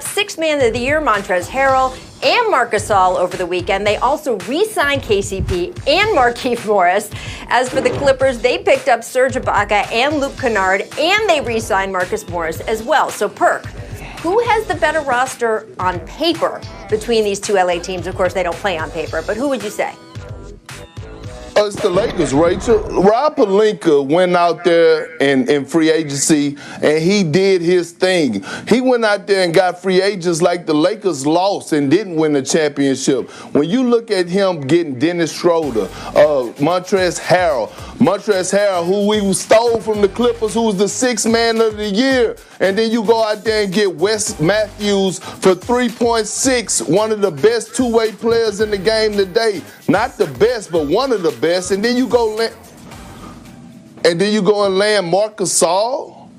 Sixth Man of the Year, Montrezl Harrell, and Marc Gasol over the weekend. They also re-signed KCP and Markieff Morris. As for the Clippers, they picked up Serge Ibaka and Luke Kennard, and they re-signed Marcus Morris as well. So, Perk, who has the better roster on paper between these two LA teams? Of course, they don't play on paper, but who would you say? It's the Lakers, Rachel. Rob Pelinka went out there in free agency, and he did his thing. He went out there and got free agents like the Lakers lost and didn't win the championship. When you look at him getting Dennis Schroeder, Montrezl Harrell, who we stole from the Clippers, who was the sixth man of the year, and then you go out there and get Wes Matthews for 3.6, one of the best two-way players in the game today. Not the best, but one of the best. And then you go and land Marc Gasol,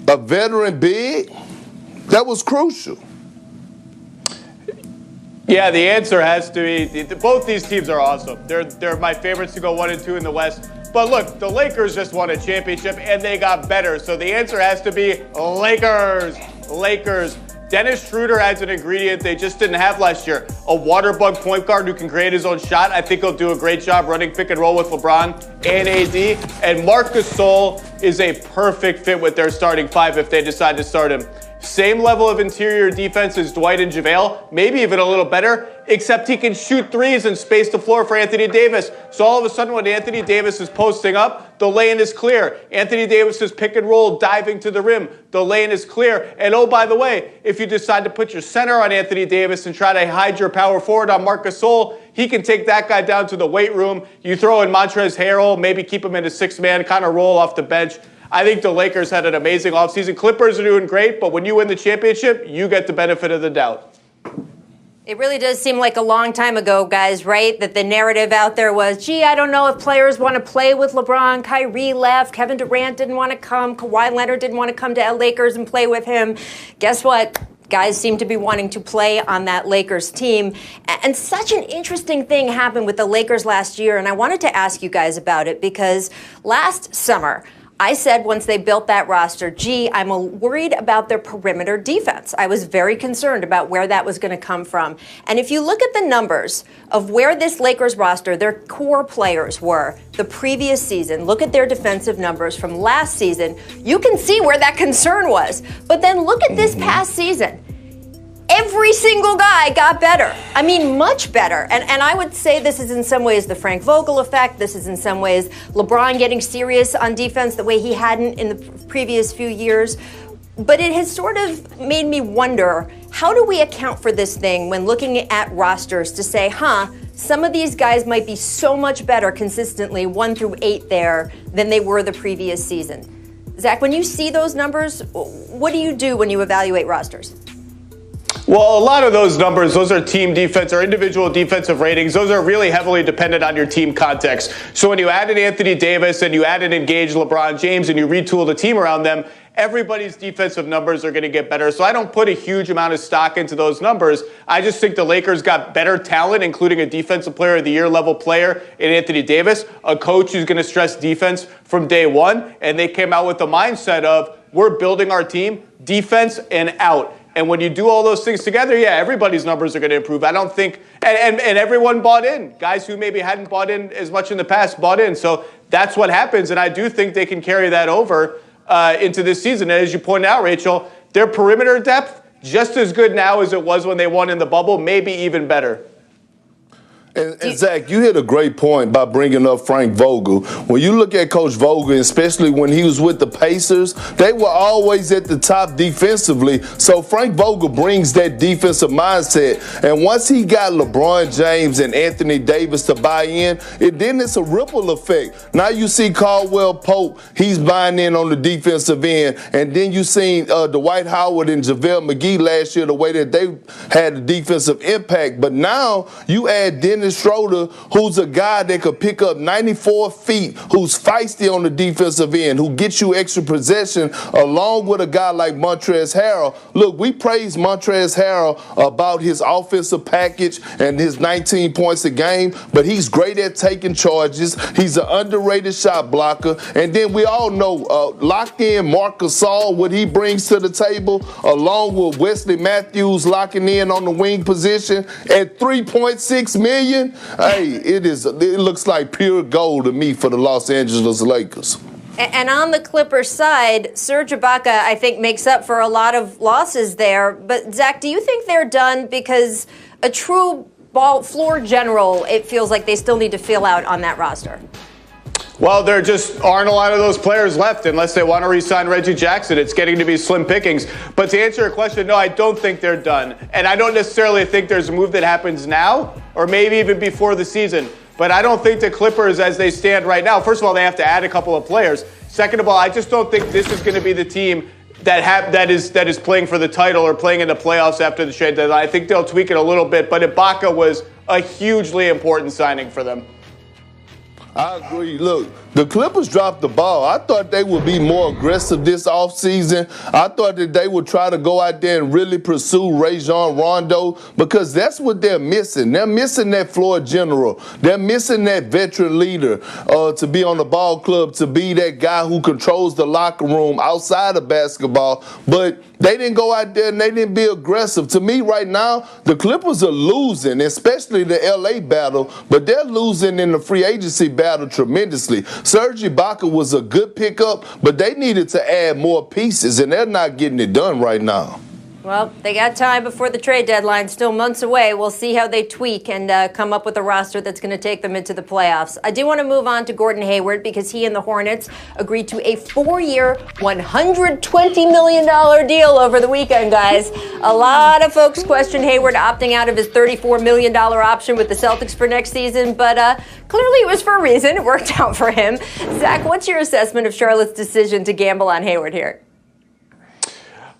a veteran big. That was crucial. Yeah, the answer has to be both these teams are awesome. They're my favorites to go 1 and 2 in the West. But look, the Lakers just won a championship and they got better. So the answer has to be Lakers. Dennis Schroeder adds an ingredient they just didn't have last year. A water bug point guard who can create his own shot. I think he'll do a great job running pick and roll with LeBron and AD. And Marc Gasol is a perfect fit with their starting five if they decide to start him. Same level of interior defense as Dwight and JaVale, maybe even a little better, except he can shoot threes and space the floor for Anthony Davis. So all of a sudden when Anthony Davis is posting up, the lane is clear. Anthony Davis's pick and roll diving to the rim, the lane is clear. And oh, by the way, if you decide to put your center on Anthony Davis and try to hide your power forward on Marc Gasol, he can take that guy down to the weight room. You throw in Montrezl Harrell, maybe keep him in a six-man kind of roll off the bench. I think the Lakers had an amazing offseason. Clippers are doing great, but when you win the championship, you get the benefit of the doubt. It really does seem like a long time ago, guys, right? That the narrative out there was, gee, I don't know if players want to play with LeBron. Kyrie left. Kevin Durant didn't want to come. Kawhi Leonard didn't want to come to Lakers and play with him. Guess what? Guys seem to be wanting to play on that Lakers team. And such an interesting thing happened with the Lakers last year, and I wanted to ask you guys about it because last summer, I said once they built that roster, gee, I'm worried about their perimeter defense. I was very concerned about where that was going to come from. And if you look at the numbers of where this Lakers roster, their core players were the previous season, look at their defensive numbers from last season, you can see where that concern was. But then look at this past season. Every single guy got better. I mean, much better. And I would say this is in some ways the Frank Vogel effect. This is in some ways LeBron getting serious on defense the way he hadn't in the previous few years. But it has sort of made me wonder, how do we account for this thing when looking at rosters to say, some of these guys might be so much better consistently 1 through 8 there than they were the previous season. Zach, when you see those numbers, what do you do when you evaluate rosters? Well, a lot of those numbers, those are team defense or individual defensive ratings. Those are really heavily dependent on your team context. So when you add in Anthony Davis and you add and engage LeBron James and you retool the team around them, everybody's defensive numbers are going to get better. So I don't put a huge amount of stock into those numbers. I just think the Lakers got better talent, including a defensive player of the year level player in Anthony Davis, a coach who's going to stress defense from day one. And they came out with the mindset of, we're building our team defense and out. And when you do all those things together, yeah, everybody's numbers are going to improve. I don't think, and everyone bought in. Guys who maybe hadn't bought in as much in the past bought in. So that's what happens. And I do think they can carry that over into this season. And as you pointed out, Rachel, their perimeter depth, just as good now as it was when they won in the bubble, maybe even better. And Zach, you hit a great point by bringing up Frank Vogel. When you look at Coach Vogel, especially when he was with the Pacers, they were always at the top defensively. So Frank Vogel brings that defensive mindset. And once he got LeBron James and Anthony Davis to buy in, it's a ripple effect. Now you see Caldwell Pope, he's buying in on the defensive end. And then you seen Dwight Howard and JaVale McGee last year, the way that they had a defensive impact. But now you add Dennis Dennis Schroeder, who's a guy that could pick up 94 feet, who's feisty on the defensive end, who gets you extra possession, along with a guy like Montrezl Harrell. Look, we praise Montrezl Harrell about his offensive package and his 19 points a game, but he's great at taking charges. He's an underrated shot blocker. And then we all know locked in Marc Gasol, what he brings to the table, along with Wesley Matthews locking in on the wing position at $3.6 million. Hey, it looks like pure gold to me for the Los Angeles Lakers. And on the Clippers side, Serge Ibaka, I think, makes up for a lot of losses there. But, Zach, do you think they're done? Because a true ball floor general, it feels like they still need to fill out on that roster. Well, there just aren't a lot of those players left unless they want to re-sign Reggie Jackson. It's getting to be slim pickings. But to answer your question, no, I don't think they're done. And I don't necessarily think there's a move that happens now or maybe even before the season. But I don't think the Clippers, as they stand right now, first of all, they have to add a couple of players. Second of all, I just don't think this is going to be the team that is playing for the title or playing in the playoffs after the trade deadline. I think they'll tweak it a little bit, but Ibaka was a hugely important signing for them. I agree. Look, the Clippers dropped the ball. I thought they would be more aggressive this offseason. I thought that they would try to go out there and really pursue Rajon Rondo because that's what they're missing. They're missing that floor general. They're missing that veteran leader to be on the ball club, to be that guy who controls the locker room outside of basketball. But they didn't go out there and they didn't be aggressive. To me right now, the Clippers are losing, especially the L.A. battle, but they're losing in the free agency battle tremendously. Serge Ibaka was a good pickup, but they needed to add more pieces, and they're not getting it done right now. Well, they got time before the trade deadline, still months away. We'll see how they tweak and come up with a roster that's going to take them into the playoffs. I do want to move on to Gordon Hayward because he and the Hornets agreed to a 4-year, $120 million deal over the weekend, guys. A lot of folks question Hayward opting out of his $34 million option with the Celtics for next season, but clearly it was for a reason. It worked out for him. Zach, what's your assessment of Charlotte's decision to gamble on Hayward here?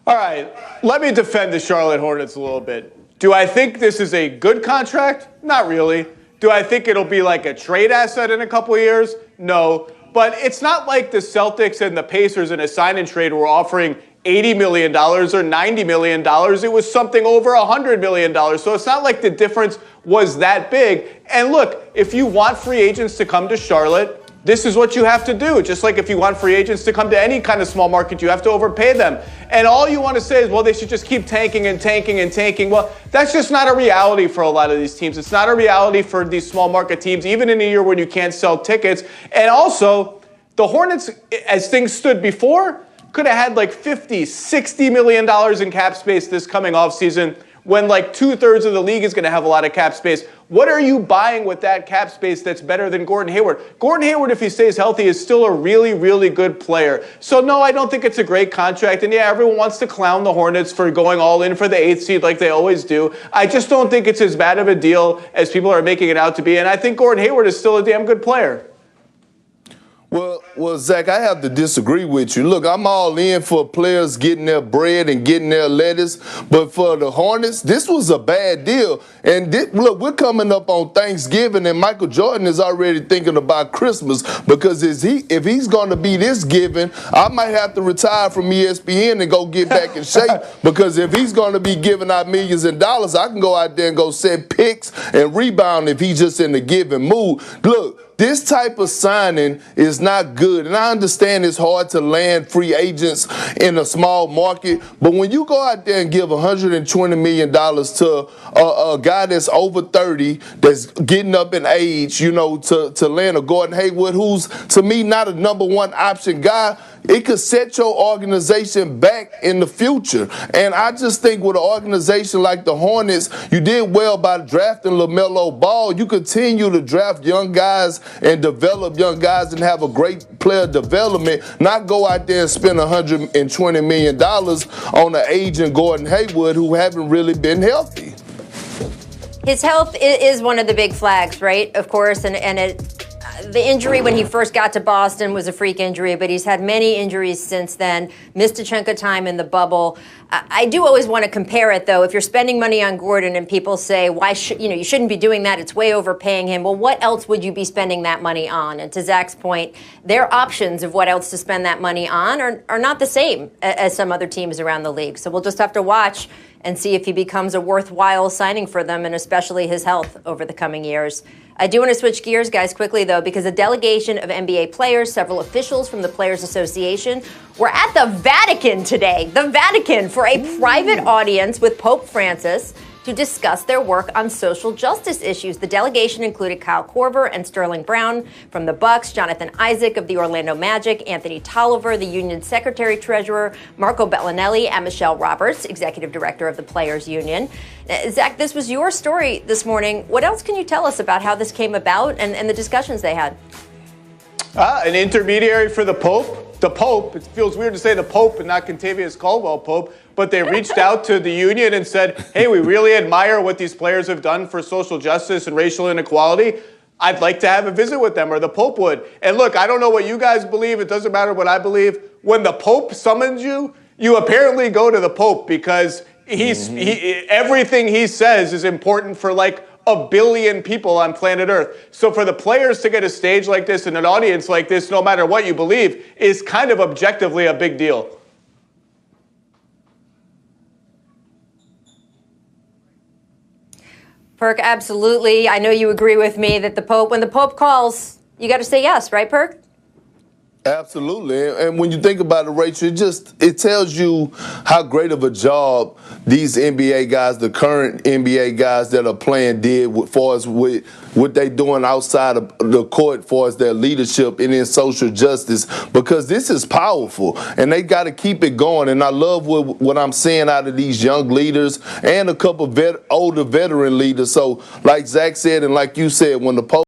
All right, let me defend the Charlotte Hornets a little bit. Do I think this is a good contract? Not really. Do I think it'll be like a trade asset in a couple of years? No. But it's not like the Celtics and the Pacers in a sign-and trade were offering $80 million or $90 million. It was something over $100 million. So it's not like the difference was that big. And look, if you want free agents to come to Charlotte, this is what you have to do. Just like if you want free agents to come to any kind of small market, you have to overpay them. And all you want to say is, well, they should just keep tanking and tanking and tanking. Well, that's just not a reality for a lot of these teams. It's not a reality for these small market teams, even in a year when you can't sell tickets. And also, the Hornets, as things stood before, could have had like $50, $60 million in cap space this coming offseason, when like 2/3 of the league is going to have a lot of cap space. What are you buying with that cap space that's better than Gordon Hayward? Gordon Hayward, if he stays healthy, is still a really, really good player. So no, I don't think it's a great contract. And yeah, everyone wants to clown the Hornets for going all in for the 8th seed like they always do. I just don't think it's as bad of a deal as people are making it out to be. And I think Gordon Hayward is still a damn good player. Well, Zach, I have to disagree with you. Look, I'm all in for players getting their bread and getting their lettuce, but for the Hornets, this was a bad deal. And look, we're coming up on Thanksgiving, and Michael Jordan is already thinking about Christmas because if he's going to be this giving, I might have to retire from ESPN and go get back in shape because if he's going to be giving out millions of dollars, I can go out there and go set picks and rebound if he's just in the giving mood. Look, this type of signing is not good. And I understand it's hard to land free agents in a small market. But when you go out there and give $120 million to a guy that's over 30, that's getting up in age, you know, to land a Gordon Hayward, who's, to me, not a number one option guy, it could set your organization back in the future. And I just think with an organization like the Hornets, you did well by drafting LaMelo Ball. You continue to draft young guys and develop young guys and have a great player development, not go out there and spend $120 million on an aging Gordon Hayward who haven't really been healthy. His health is one of the big flags, right? Of course, and the injury when he first got to Boston was a freak injury, but he's had many injuries since then, missed a chunk of time in the bubble. I do always want to compare it, though. If you're spending money on Gordon and people say, why should you shouldn't be doing that, it's way overpaying him. Well, what else would you be spending that money on? And to Zach's point, their options of what else to spend that money on are not the same as some other teams around the league. So we'll just have to watch and see if he becomes a worthwhile signing for them, and especially his health over the coming years. I do want to switch gears, guys, quickly, though, because a delegation of NBA players, several officials from the Players Association, were at the Vatican today, for a private audience with Pope Francis to discuss their work on social justice issues. The delegation included Kyle Korver and Sterling Brown from the Bucks, Jonathan Isaac of the Orlando Magic, Anthony Tolliver, the Union Secretary-Treasurer, Marco Bellinelli, and Michelle Roberts, Executive Director of the Players Union. Zach, this was your story this morning. What else can you tell us about how this came about and the discussions they had? An intermediary for the Pope. The Pope, it feels weird to say the Pope and not Contavious Caldwell Pope, but they reached out to the union and said, hey, we really admire what these players have done for social justice and racial inequality. I'd like to have a visit with them, or the Pope would. And look, I don't know what you guys believe. It doesn't matter what I believe. When the Pope summons you, you apparently go to the Pope because everything he says is important for like 1 billion people on planet Earth. So for the players to get a stage like this and an audience like this, no matter what you believe, is kind of objectively a big deal. Perk, absolutely. I know you agree with me that when the Pope calls, you got to say yes, right, Perk? Absolutely. And when you think about it, Rachel, it tells you how great of a job these NBA guys, the current NBA guys that are playing, did as far as with what they doing outside of the court as far as their leadership and in social justice, because this is powerful and they got to keep it going. And I love what I'm seeing out of these young leaders and a couple of older veteran leaders. So like Zach said and like you said, when the Pope